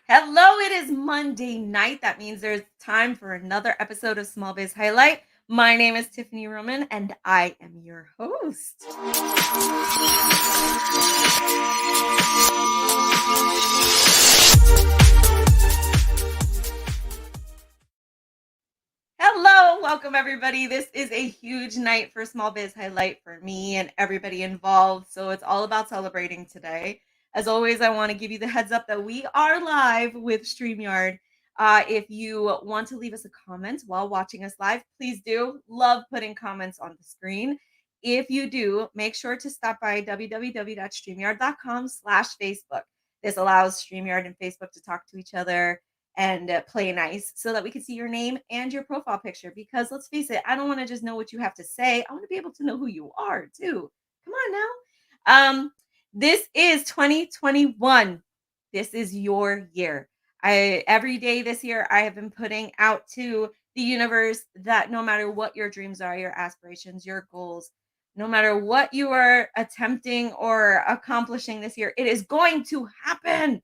Hello, it is Monday night. That means there's time for another episode of Small Biz Highlight. My name is Tiffany Roman, and I am your host. Hello, welcome everybody. This is a huge night for Small Biz Highlight for me and everybody involved. So it's all about celebrating today. As always, I want to give you the heads up that we are live with StreamYard. If you want to leave us a comment while watching us live, please do. Love putting comments on the screen. If you do, make sure to stop by www.streamyard.com/Facebook. This allows StreamYard and Facebook to talk to each other and play nice so that we can see your name and your profile picture. Because let's face it, I don't want to just know what you have to say. I want to be able to know who you are too. Come on now. This is 2021. This is your year. Every day this year I have been putting out to the universe that no matter what your dreams are, your aspirations, your goals, no matter what you are attempting or accomplishing this year, it is going to happen.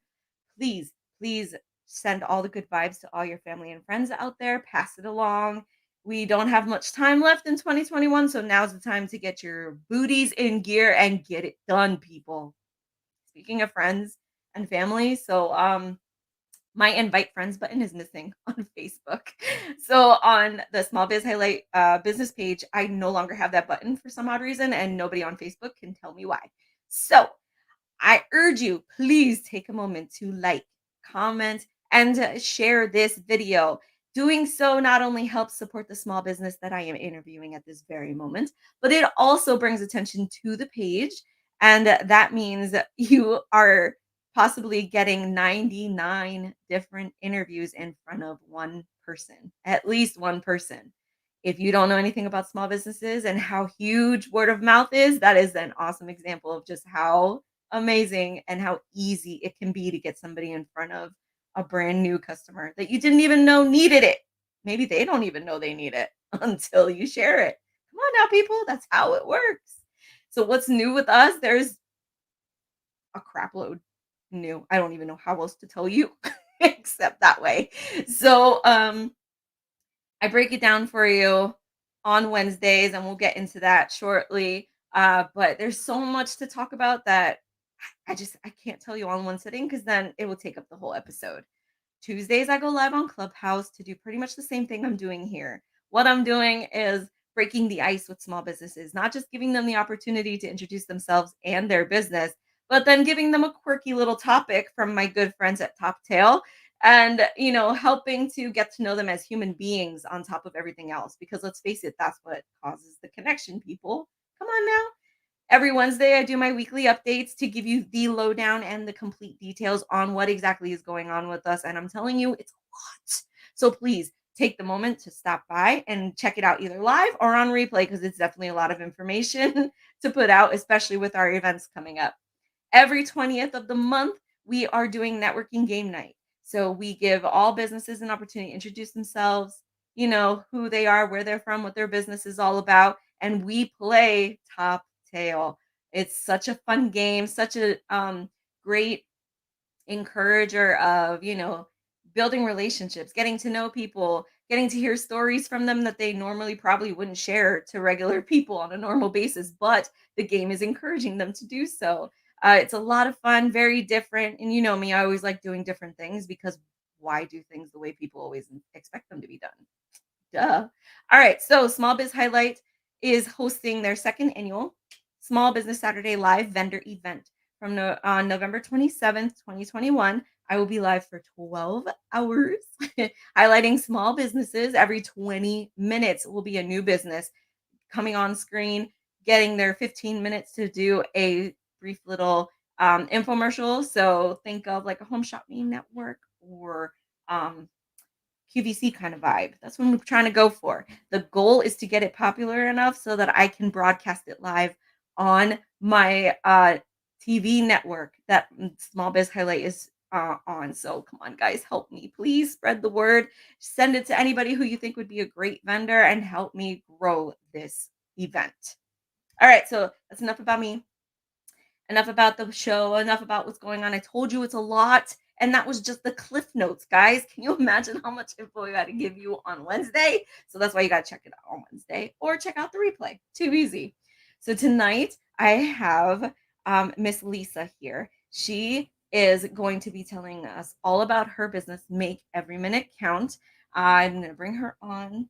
Please, please send all the good vibes to all your family and friends out there. Pass it along. We don't have much time left in 2021, so now's the time to get your booties in gear and get it done, people. Speaking of friends and family, my invite friends button is missing on Facebook. So on the Small Biz Highlight business page, I no longer have that button for some odd reason, and nobody on Facebook can tell me why. So I urge you, please take a moment to like, comment, and share this video. Doing so not only helps support the small business that I am interviewing at this very moment, but it also brings attention to the page. And that means that you are possibly getting 99 different interviews in front of one person, at least one person. If you don't know anything about small businesses and how huge word of mouth is, that is an awesome example of just how amazing and how easy it can be to get somebody in front of a brand new customer that you didn't even know needed it. Maybe they don't even know they need it until you share it. Come on now, people. That's how it works. So, what's new with us? There's a crap load new. I don't even know how else to tell you except that way. So, I break it down for you on Wednesdays, and we'll get into that shortly. But there's so much to talk about that I can't tell you all in one sitting because then it will take up the whole episode. Tuesdays I go live on Clubhouse to do pretty much the same thing I'm doing here. What I'm doing is breaking the ice with small businesses, not just giving them the opportunity to introduce themselves and their business, but then giving them a quirky little topic from my good friends at Top Tail and, helping to get to know them as human beings on top of everything else. Because let's face it, that's what causes the connection, people. Come on now. Every Wednesday, I do my weekly updates to give you the lowdown and the complete details on what exactly is going on with us. And I'm telling you, it's a lot. So please take the moment to stop by and check it out either live or on replay because it's definitely a lot of information to put out, especially with our events coming up. Every 20th of the month, we are doing networking game night. So we give all businesses an opportunity to introduce themselves, who they are, where they're from, what their business is all about. And we play Top Tail. It's such a fun game, such a great encourager of, building relationships, getting to know people, getting to hear stories from them that they normally probably wouldn't share to regular people on a normal basis, but the game is encouraging them to do so. It's a lot of fun, very different. And you know me, I always like doing different things because why do things the way people always expect them to be done? Duh. All right. So, Small Biz Highlight is hosting their second annual Small Business Saturday live vendor event from on November 27th, 2021. I will be live for 12 hours, highlighting small businesses. Every 20 minutes will be a new business coming on screen, getting their 15 minutes to do a brief little infomercial. So, think of like a home shopping network or QVC kind of vibe. That's what I'm trying to go for. The goal is to get it popular enough so that I can broadcast it live on my TV network that Small Biz Highlight is on. So come on, guys, help me. Please spread the word. Send it to anybody who you think would be a great vendor and help me grow this event. All right, so that's enough about me. Enough about the show, enough about what's going on. I told you it's a lot And that was just the cliff notes, guys. Can you imagine how much info we got to give you on Wednesday? So that's why you got to check it out on Wednesday or check out the replay. Too easy. So tonight I have Miss Lisa here. She is going to be telling us all about her business, Make Every Minute Count. I'm going to bring her on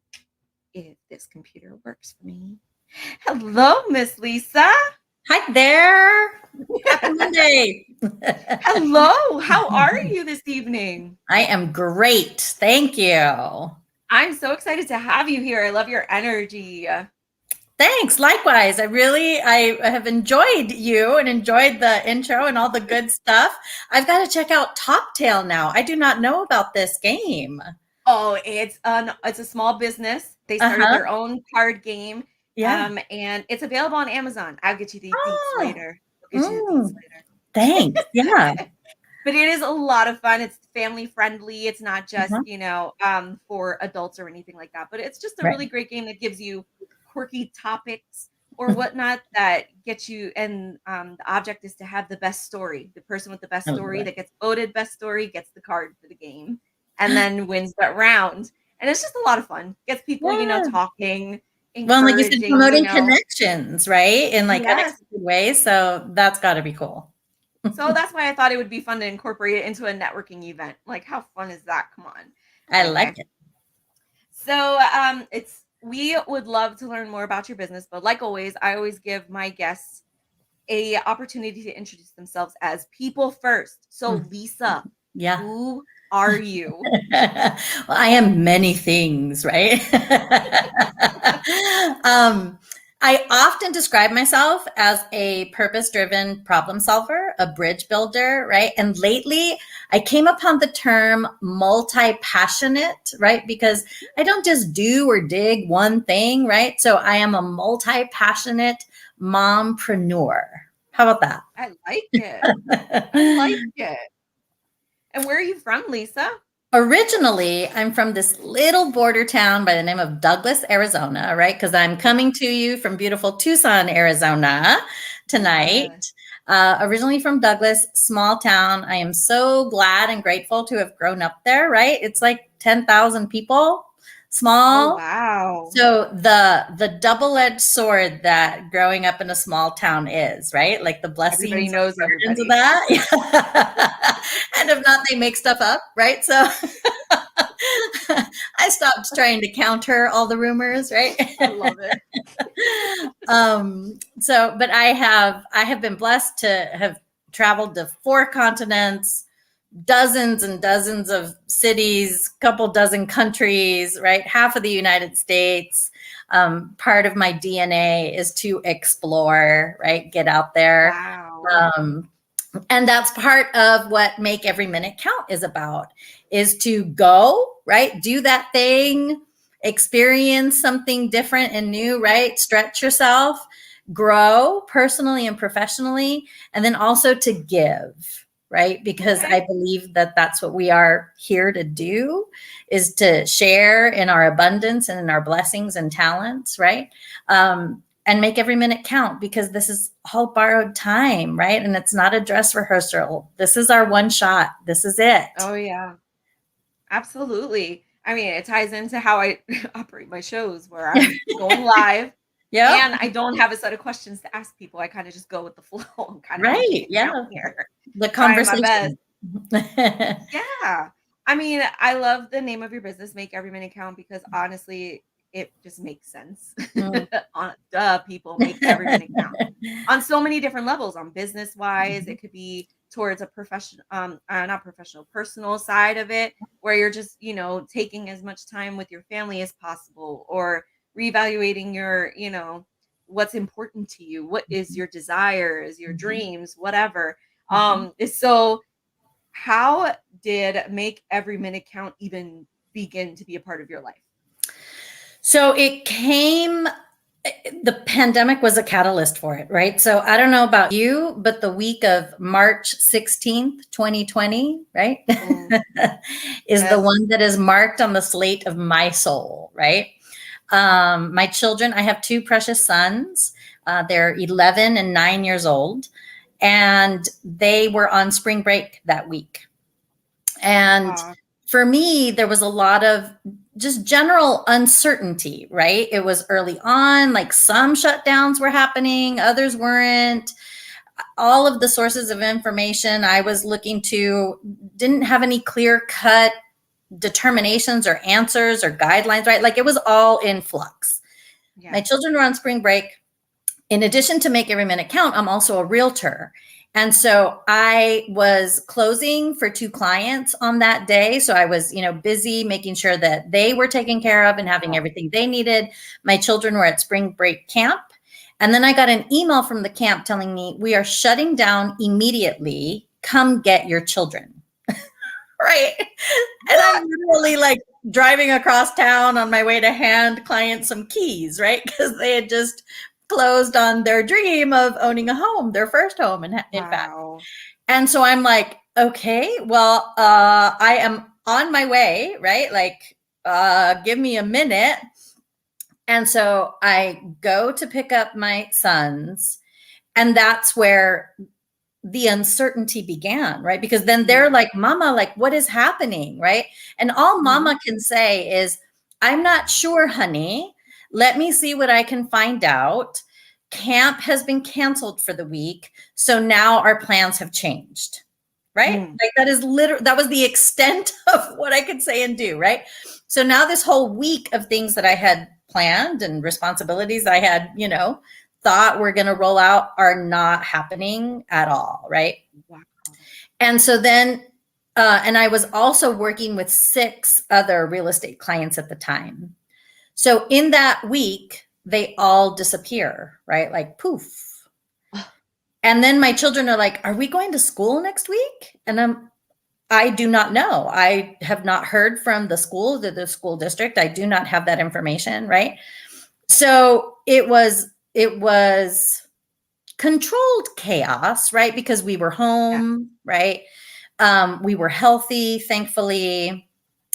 if this computer works for me. Hello, Miss Lisa. Hi there. Happy Monday. Hello. How are you this evening? I am great. Thank you. I'm so excited to have you here. I love your energy. Thanks. Likewise. I have enjoyed you and enjoyed the intro and all the good stuff. I've got to check out Toptail now. I do not know about this game. Oh, it's a small business. They started Uh-huh. their own card game. Yeah. And it's available on Amazon. I'll get you the deets Oh, later. I'll get you the deets later. thanks. Yeah. But it is a lot of fun. It's family friendly. It's not just, Uh-huh. for adults or anything like that. But it's just a Right. really great game that gives you quirky topics or whatnot that get you. And the object is to have the best story. The person with the best Oh, story boy. that gets voted best story gets the card for the game and then wins that round. And it's just a lot of fun. Gets people, Yeah. talking, Well, like you said, encouraging, promoting connections, right? In like Yes. unexpected ways. So that's got to be cool. So that's why I thought it would be fun to incorporate it into a networking event. Like, how fun is that? Come on. I like Okay. it. So we would love to learn more about your business, but like always, I always give my guests a opportunity to introduce themselves as people first. So Lisa, Yeah. who are you? Well, I am many things, right? I often describe myself as a purpose-driven problem solver, a bridge builder, right? And lately, I came upon the term multi-passionate, right? Because I don't just do or dig one thing, right? So I am a multi-passionate mompreneur. How about that? I like it. I like it. And where are you from, Lisa? Originally, I'm from this little border town by the name of Douglas, Arizona, right? Because I'm coming to you from beautiful Tucson, Arizona tonight. Originally from Douglas, small town. I am so glad and grateful to have grown up there, right? It's like 10,000 people, Oh, small. wow. So the double-edged sword that growing up in a small town is, right? Like the Everybody blessings and knows the burdens of everybody. that. And if not, they make stuff up, right? So I stopped trying to counter all the rumors, right? I love it. But I have been blessed to have traveled to 4 continents, dozens and dozens of cities, couple dozen countries, right? Half of the United States. Part of my DNA is to explore, right? Get out there. Wow. And that's part of what Make Every Minute Count is about, is to go, right? Do that thing, experience something different and new, right? Stretch yourself, grow personally and professionally, and then also to give, right? Because Okay. I believe that that's what we are here to do, is to share in our abundance and in our blessings and talents, right? And make every minute count, because this is all borrowed time, right? And it's not a dress rehearsal. This is our one shot. This is it. Oh, yeah. Absolutely. I mean, it ties into how I operate my shows where I'm going live Yep. and I don't have a set of questions to ask people. I kind of just go with the flow. I'm kind of making Right. it count Yeah. here, The trying my best. conversation. Yeah. I mean, I love the name of your business, Make Every Minute Count, because honestly, it just makes sense. Mm. Duh, people make every minute count on so many different levels. On business wise, it could be towards a professional, not professional, personal side of it, where you're just, taking as much time with your family as possible, or reevaluating your, what's important to you, what is your desires, your dreams, whatever. So how did Make Every Minute Count even begin to be a part of your life? So the pandemic was a catalyst for it, right? So I don't know about you, but the week of March 16th, 2020, right, is the Yes. one that is marked on the slate of my soul, right? My children, I have 2 precious sons. They're 11 and 9 years old, and they were on spring break that week. And Aw, for me, there was a lot of just general uncertainty, right? It was early on, like some shutdowns were happening, others weren't. All of the sources of information I was looking to didn't have any clear cut determinations or answers or guidelines, right? Like it was all in flux. yeah. My children were on spring break. In addition to make every minute count, I'm also a realtor. And so I was closing for 2 clients on that day. So I was, busy making sure that they were taken care of and having everything they needed. My children were at spring break camp. And then I got an email from the camp telling me, we are shutting down immediately. Come get your children. Right. And I'm literally like driving across town on my way to hand clients some keys, right? Because they had just closed on their dream of owning a home, their first home, in fact. Wow. And so I'm like, okay, well, I am on my way, right? Like, give me a minute. And so I go to pick up my sons, and that's where the uncertainty began, right? Because then they're like, Mama, like, what is happening, right? And all Mama can say is, I'm not sure, honey. Let me see what I can find out. Camp has been canceled for the week, so now our plans have changed, right? Like that is literally, that was the extent of what I could say and do, right? So now this whole week of things that I had planned and responsibilities I had, thought were going to roll out are not happening at all, right? Wow. And so then, and I was also working with 6 other real estate clients at the time. So in that week, they all disappear, right? Like poof. And then my children are like, are we going to school next week? And I do not know. I have not heard from the school, the school district. I do not have that information, right? So it was controlled chaos, right? Because we were home, right? We were healthy, thankfully,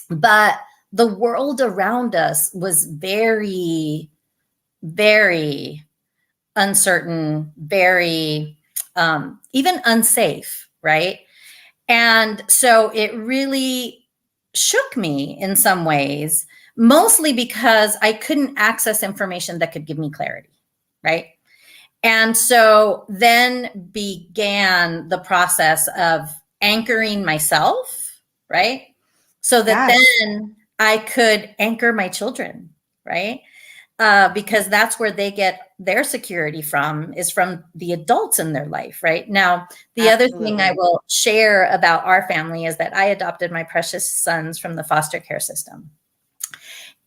but the world around us was very, very uncertain, very even unsafe, right? And so it really shook me in some ways, mostly because I couldn't access information that could give me clarity, right? And so then began the process of anchoring myself, right? So that then I could anchor my children, right? Because that's where they get their security from, is from the adults in their life, right? Now, the other thing I will share about our family is that I adopted my precious sons from the foster care system.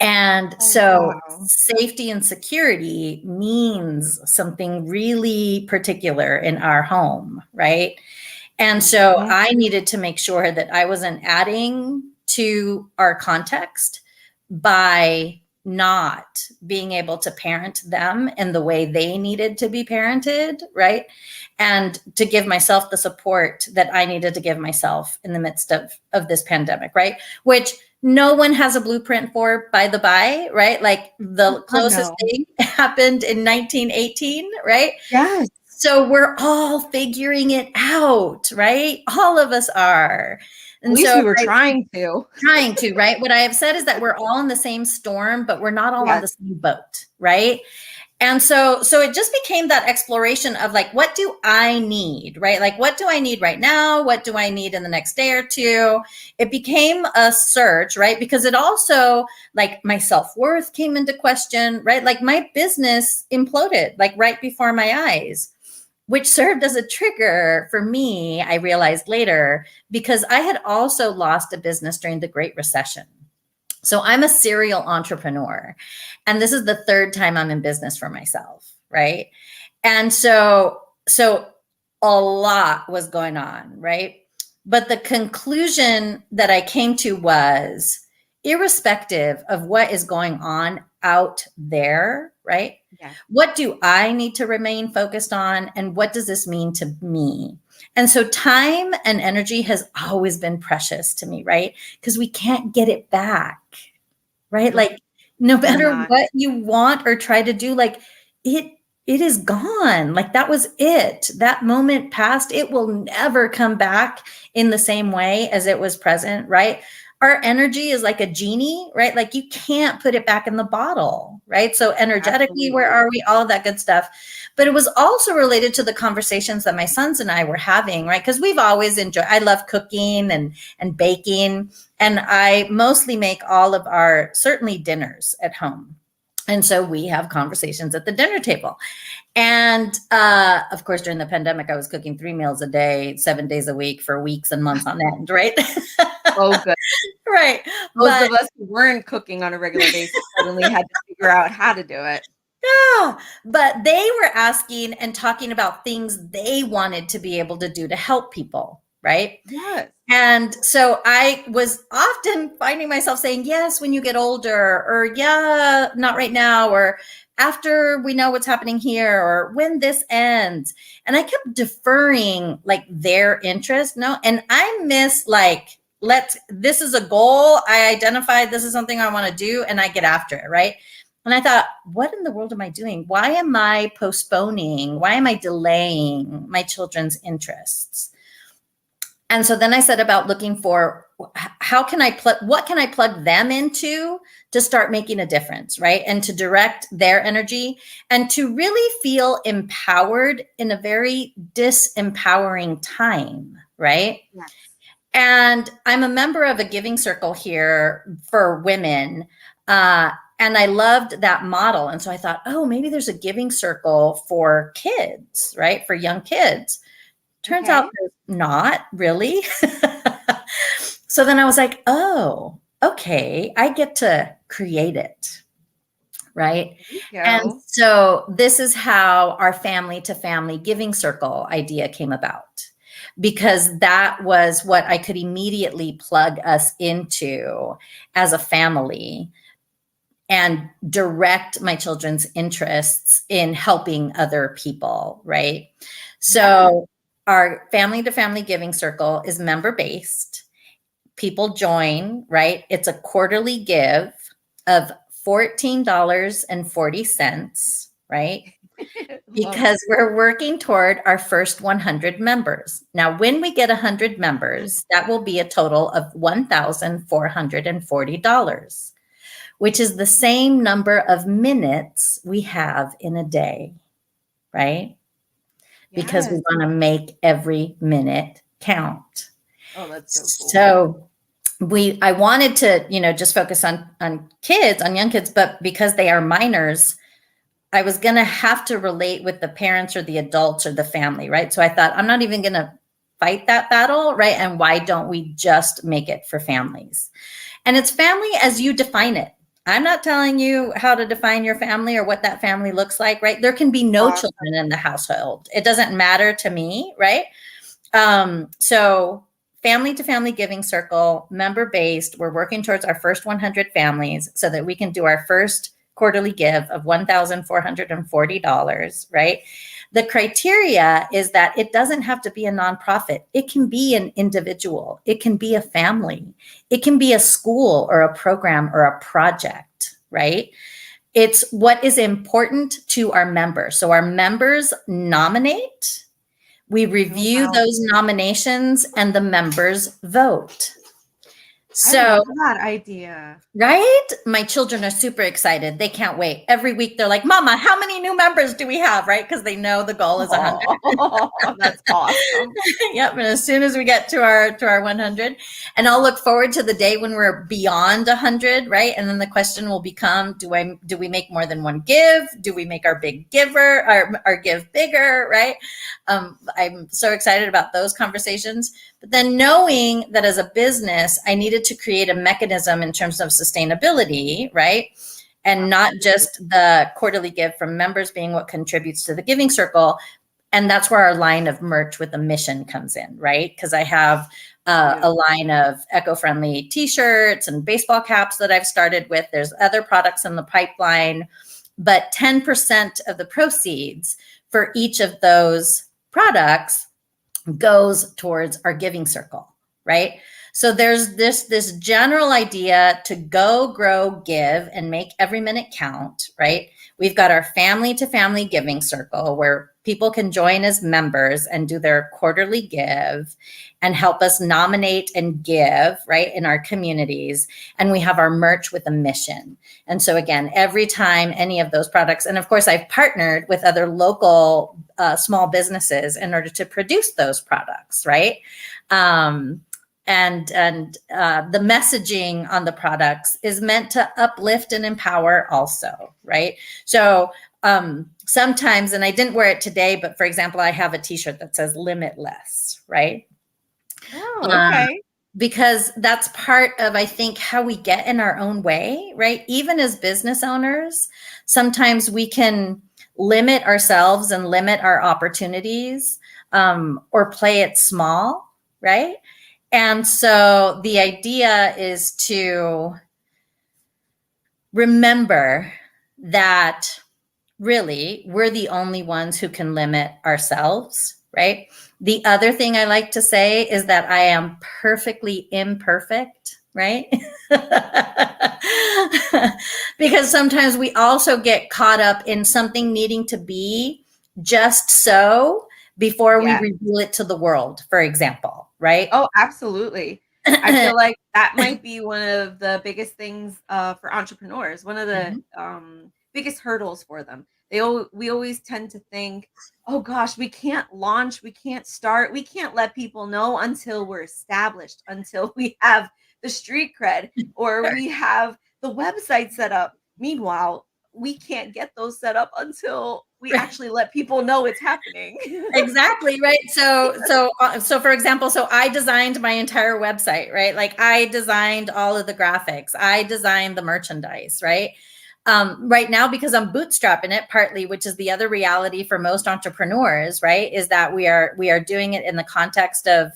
And so safety and security means something really particular in our home, right? And so I needed to make sure that I wasn't adding to our context by not being able to parent them in the way they needed to be parented, right? And to give myself the support that I needed to give myself in the midst of this pandemic, right? Which no one has a blueprint for, by the by, right? Like the closest thing happened in 1918, right? Yes. So we're all figuring it out, right? All of us are. And At least so we were trying to. right? What I have said is that we're all in the same storm, but we're not all on the same boat, right? And so it just became that exploration of like, what do I need, right? Like, what do I need right now? What do I need in the next day or two? It became a search, right? Because it also, like, my self-worth came into question, right? Like my business imploded, like right before my eyes, which served as a trigger for me, I realized later, because I had also lost a business during the Great Recession. So I'm a serial entrepreneur, and this is the 3rd time I'm in business for myself, right? And so a lot was going on, right? But the conclusion that I came to was, irrespective of what is going on out there, right? Yeah. What do I need to remain focused on? And what does this mean to me? And so time and energy has always been precious to me, right? Because we can't get it back, right? Like no matter what you want or try to do, like it it is gone. Like that was it. That moment passed. It will never come back in the same way as it was present, right? Our energy is like a genie, right? Like you can't put it back in the bottle, right? So energetically, where Absolutely. are we? All of that good stuff. But it was also related to the conversations that my sons and I were having, right? Because we've always enjoyed, I love cooking and baking. And I mostly make all of our, certainly dinners at home. And so we have conversations at the dinner table. And of course, during the pandemic, I was cooking 3 meals a day, 7 days a week for weeks and months on end, right? Oh, good. Right. Those But of us who weren't cooking on a regular basis suddenly had to figure out how to do it. yeah, but they were asking and talking about things they wanted to be able to do to help people, right? Yes. And so I was often finding myself saying, yes, when you get older, or yeah, not right now, or after we know what's happening here, or when this ends. And I kept deferring like their interest. No, and I miss like, this is a goal. I identified this is something I want to do, and I get after it, right? And I thought, what in the world am I doing? Why am I postponing? Why am I delaying my children's interests? And so then I set about looking for how can I what can I plug them into to start making a difference, right? And to direct their energy and to really feel empowered in a very disempowering time, right? Yes. And I'm a member of a giving circle here for women. And I loved that model. And so I thought, oh, maybe there's a giving circle for kids, right? For young kids. Turns out Okay. there's not really. So then I was like, oh, okay, I get to create it. Right. There you And go. so this is how our family to family giving circle idea came about, because that was what I could immediately plug us into as a family and direct my children's interests in helping other people. Right. Yeah. So our family to family giving circle is member based. People join, right? It's a quarterly give of $14.40, right? Love Because it. we're working toward our first 100 members. Now, when we get 100 members, that will be a total of $1,440, which is the same number of minutes we have in a day, right? Because we Yes. want to make every minute count. Oh, that's so cool. So I wanted to, just focus on kids, on young kids, but because they are minors, I was going to have to relate with the parents or the adults or the family, right? So I thought, I'm not even going to fight that battle, right? And why don't we just make it for families? And it's family as you define it. I'm not telling you how to define your family or what that family looks like, right? There can be no Awesome. children in the household. It doesn't matter to me, right? So family to family giving circle, member based. We're working towards our first 100 families so that we can do our first quarterly give of $1,440, right? The criteria is that it doesn't have to be a nonprofit. It can be an individual. It can be a family. It can be a school or a program or a project, right? It's what is important to our members. So our members nominate. We Oh, review wow. those nominations and the members vote. I love So, that idea. right? My children are super excited. They can't wait. Every week they're like, Mama, how many new members do we have? Right? Because they know the goal is 100. Oh, that's awesome. Yep. And as soon as we get to our 100, and I'll look forward to the day when we're beyond 100, right? And then the question will become, do we make more than one give? Do we make our big giver, our give bigger, right? I'm so excited about those conversations. But then knowing that as a business, I needed to create a mechanism in terms of sustainability, right? And not just the quarterly give from members being what contributes to the giving circle. And that's where our line of merch with a mission comes in, right? Because I have a line of eco-friendly t-shirts and baseball caps that I've started with. There's other products in the pipeline, but 10% of the proceeds for each of those products goes towards our giving circle, right? So there's this general idea to go, grow, give, and make every minute count, right? We've got our family to family giving circle where people can join as members and do their quarterly give and help us nominate and give, right, in our communities. And we have our merch with a mission. And so again, every time any of those products, and of course I've partnered with other local small businesses in order to produce those products, right? And the messaging on the products is meant to uplift and empower also, right? So sometimes, and I didn't wear it today, but for example, I have a t-shirt that says limitless, right? Oh, okay. Because that's part of, I think, how we get in our own way, right? Even as business owners, sometimes we can limit ourselves and limit our opportunities, or play it small, right? And so the idea is to remember that really we're the only ones who can limit ourselves, right? The other thing I like to say is that I am perfectly imperfect, right? Because sometimes we also get caught up in something needing to be just so before we Yeah. reveal it to the world, for example, right? Oh, absolutely. I feel like that might be one of the biggest things for entrepreneurs. One of the Mhm. biggest hurdles for them. We always tend to think, oh gosh, we can't launch, we can't start, we can't let people know until we're established, until we have the street cred or we have the website set up. Meanwhile, we can't get those set up until we actually let people know it's happening. Exactly, right. So for example, so I designed my entire website, right? Like I designed all of the graphics, I designed the merchandise, right? Right now, because I'm bootstrapping it partly, which is the other reality for most entrepreneurs, right? Is that we are doing it in the context of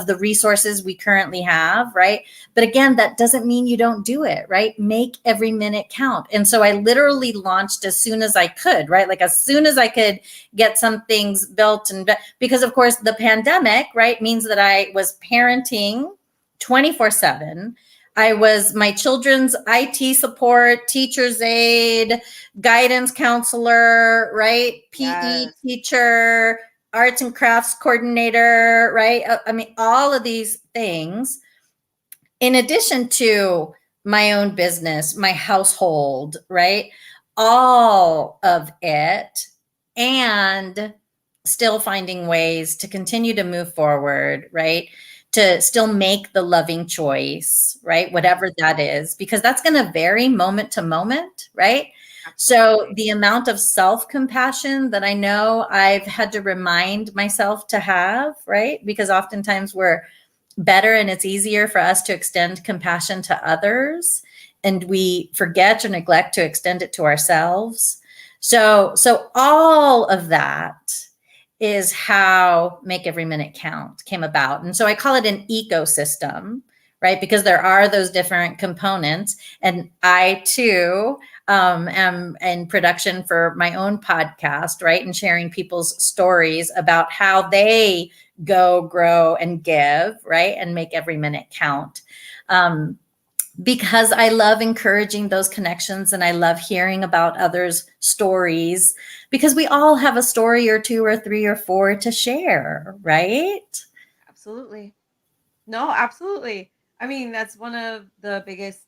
the resources we currently have, right? But again, that doesn't mean you don't do it, right? Make every minute count. And so I literally launched as soon as I could, right? Like as soon as I could get some things built, and because of course the pandemic, right, means that I was parenting 24/7. I was my children's IT support, teacher's aide, guidance counselor, right? PE Yes. teacher, arts and crafts coordinator, right? I mean, all of these things, in addition to my own business, my household, right? All of it, and still finding ways to continue to move forward, right? To still make the loving choice, right? Whatever that is, because that's going to vary moment to moment, right? So Absolutely. the amount of self-compassion that I know I've had to remind myself to have, right? Because oftentimes we're better and it's easier for us to extend compassion to others, and we forget or neglect to extend it to ourselves. So all of that is how Make Every Minute Count came about. And so I call it an ecosystem, right? Because there are those different components. And I too am in production for my own podcast, right? And sharing people's stories about how they go, grow, and give, right? And make every minute count. Because I love encouraging those connections and I love hearing about others' stories, because we all have a story or two or three or four to share, right? Absolutely. No, absolutely. I mean, that's one of the biggest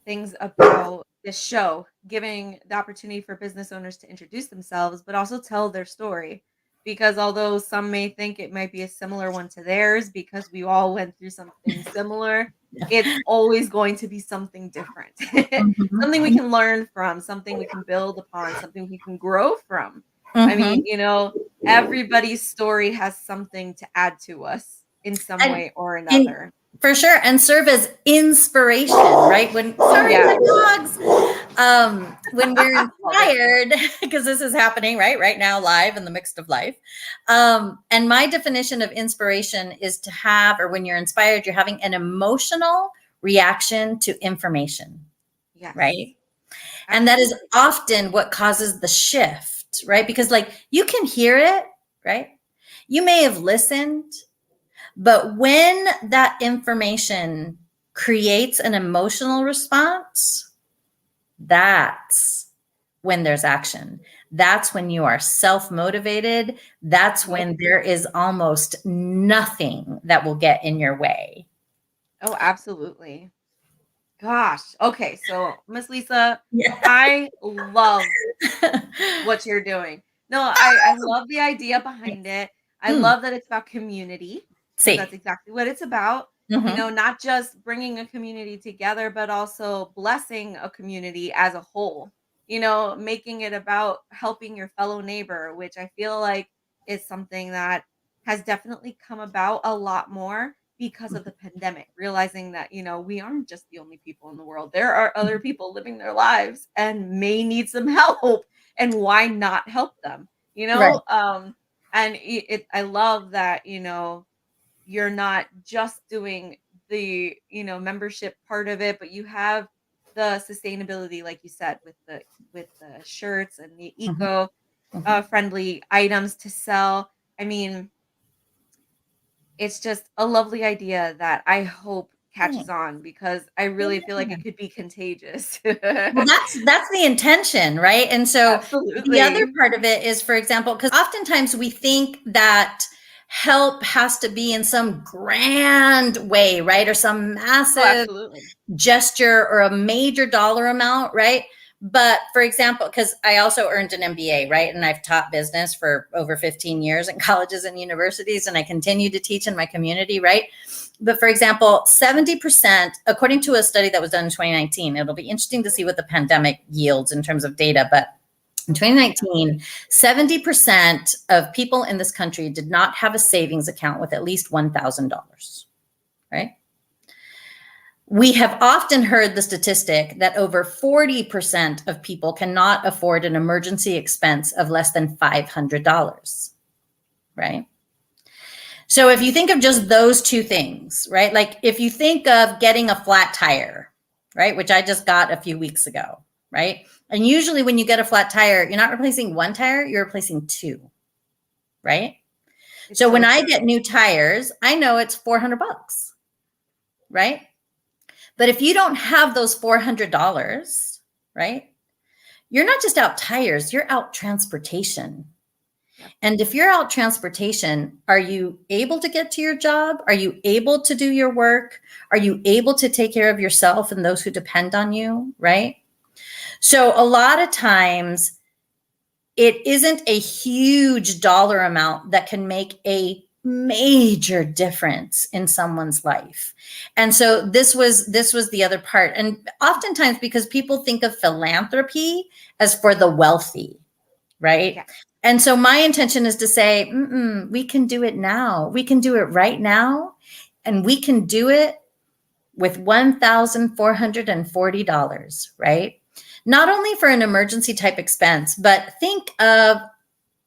things about this show, giving the opportunity for business owners to introduce themselves, but also tell their story. Because although some may think it might be a similar one to theirs because we all went through something similar, Yeah. it's always going to be something different. Something we Mhm. can learn from, something we can build upon, something we can grow from. I mean, Mhm. everybody's story has something to add to us in some And way or in another. for sure, and serve as inspiration, right? When Oh, sorry, yeah. my dogs. When we're Love it. inspired, because this is happening right now, live in the midst of life. And my definition of inspiration is to have, or when you're inspired, you're having an emotional reaction to information, Yes. right? And that is Absolutely. often what causes the shift, right? Because like you can hear it, right? You may have listened, But when that information creates an emotional response, that's when there's action. That's when you are self-motivated. That's when there is almost nothing that will get in your way. Oh, absolutely. Gosh. Okay. So, Miss Lisa, Yeah. I love what you're doing. No, I love the idea behind it. I Mm, love that it's about community because that's see. exactly what it's about. You know, Mhm. not just bringing a community together, but also blessing a community as a whole. You know, making it about helping your fellow neighbor, which I feel like is something that has definitely come about a lot more because of the pandemic, realizing that, you know, we aren't just the only people in the world. There are other people living their lives and may need some help, and why not help them, you Right. know? And I love that, you know, you're not just doing the, you know, membership part of it, but you have the sustainability, like you said, with the shirts and the Mhm, eco mhm. friendly items to sell. I mean, it's just a lovely idea that I hope catches Thanks. on because I really feel like Yeah. it could be contagious. Well, that's the intention, right? And so the other Absolutely. part of it is, for example, because oftentimes we think that help has to be in some grand way, right? Or some Oh, massive absolutely. gesture or a major dollar amount, right? But for example, because I also earned an MBA, right? And I've taught business for over 15 years in colleges and universities, and I continue to teach in my community, right? But for example, 70%, according to a study that was done in 2019, it'll be interesting to see what the pandemic yields in terms of data. But in Okay. Yeah. 2019, 70% of people in this country did not have a savings account with at least $1,000, right? We have often heard the statistic that over 40% of people cannot afford an emergency expense of less than $500, right? So if you think of just those two things, right? Like if you think of getting a flat tire, right, which I just got a few weeks ago, right? And usually when you get a flat tire, you're not replacing one tire, you're replacing two, right? It's So when so I true. get new tires, I know it's $400, right? But if you don't have those $400, right? You're not just out tires, you're out transportation. Yep. And if you're out transportation, are you able to get to your job? Are you able to do your work? Are you able to take care of yourself and those who depend on you? Right. So a lot of times it isn't a huge dollar amount that can make a major difference in someone's life. And so this was the other part. And oftentimes because people think of philanthropy as for the wealthy, right? Yeah. And so my intention is to say, we can do it now. We can do it right now. And we can do it with $1,440, right? Not only for an emergency type expense, but think of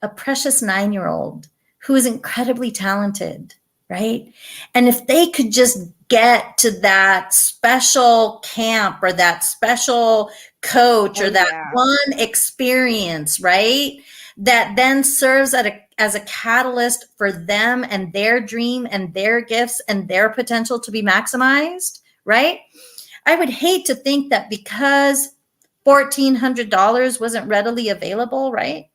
a precious 9-year-old who is incredibly talented, right? And if they could just get to that special camp or that special coach Oh, or that yeah. one experience, right? That then serves as a catalyst for them and their dream and their gifts and their potential to be maximized, right? I would hate to think that because $1,400 wasn't readily available, right?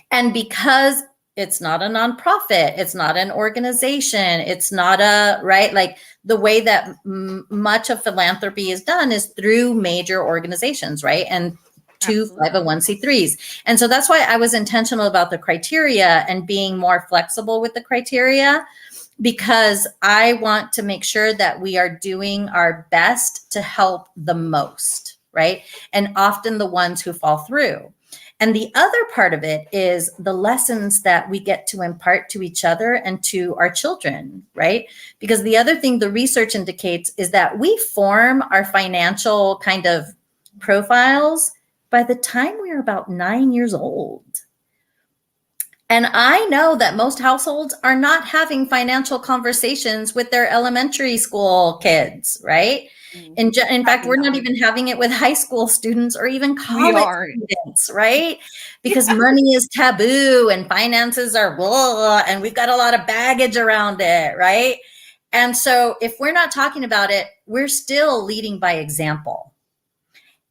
And because it's not a nonprofit, it's not an organization, it's not a, right? Like the way that much of philanthropy is done is through major organizations, right? And two Absolutely. 501c3s. And so that's why I was intentional about the criteria and being more flexible with the criteria, because I want to make sure that we are doing our best to help the most, right? And often the ones who fall through. And the other part of it is the lessons that we get to impart to each other and to our children, right? Because the other thing the research indicates is that we form our financial kind of profiles by the time we're about 9 years old. And I know that most households are not having financial conversations with their elementary school kids, right? Mm, In fact, sadly we're not not. even having it with high school students or even We college aren't. students, right? Because Yeah. money is taboo and finances are blah, and we've got a lot of baggage around it, right? And so if we're not talking about it, we're still leading by example.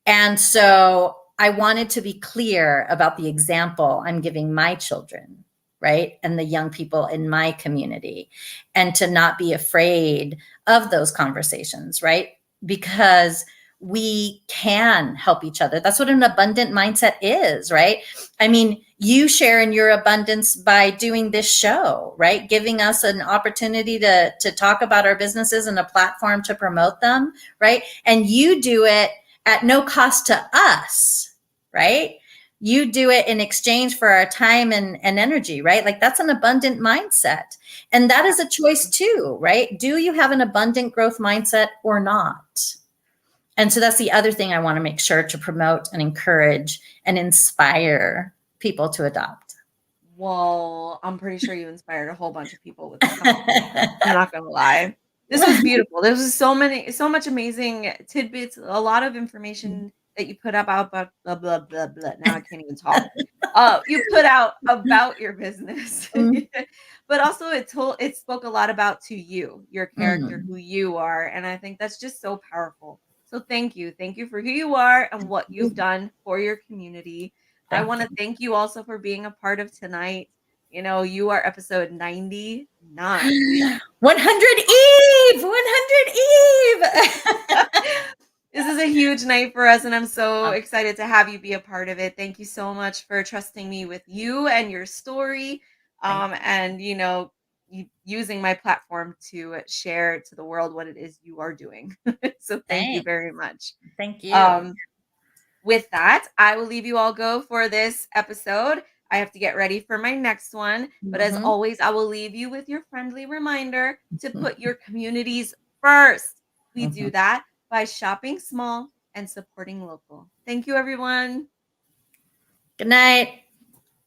And so I wanted to be clear about the example I'm giving my children, right? And the young people in my community, and to not be afraid of those conversations, right? Because we can help each other. That's what an abundant mindset is, right? I mean, you share in your abundance by doing this show, right? Giving us an opportunity to talk about our businesses and a platform to promote them, right? And you do it at no cost to us, right? You do it in exchange for our time and energy, right? Like that's an abundant mindset. And that is a choice too, right? Do you have an abundant growth mindset or not? And so that's the other thing I want to make sure to promote and encourage and inspire people to adopt. Well, I'm pretty sure you inspired a whole bunch of people with that conversation. I'm not gonna lie. This was beautiful. There was so much amazing tidbits, a lot of information that you put up about blah blah blah blah. Now I can't even talk. You put out about your business, but also it spoke a lot about to you, your character, Mm. who you are, and I think that's just so powerful. So thank you for who you are and what you've done for your community. I Thank want you. to thank you also for being a part of tonight. You know, you are episode 99. We 100 Eve, 100 Eve. This is a huge night for us, and I'm so excited to have you be a part of it. Thank you so much for trusting me with you and your story, Thank and using my platform to share to the world what it is you are doing. So thank you Thanks. very much. Thank you. Um, With that, I will leave you all go for this episode. I have to get ready for my next one. But as Mhm. always, I will leave you with your friendly reminder to put your communities first. We do Mhm. that by shopping small and supporting local. Thank you, everyone. Good night.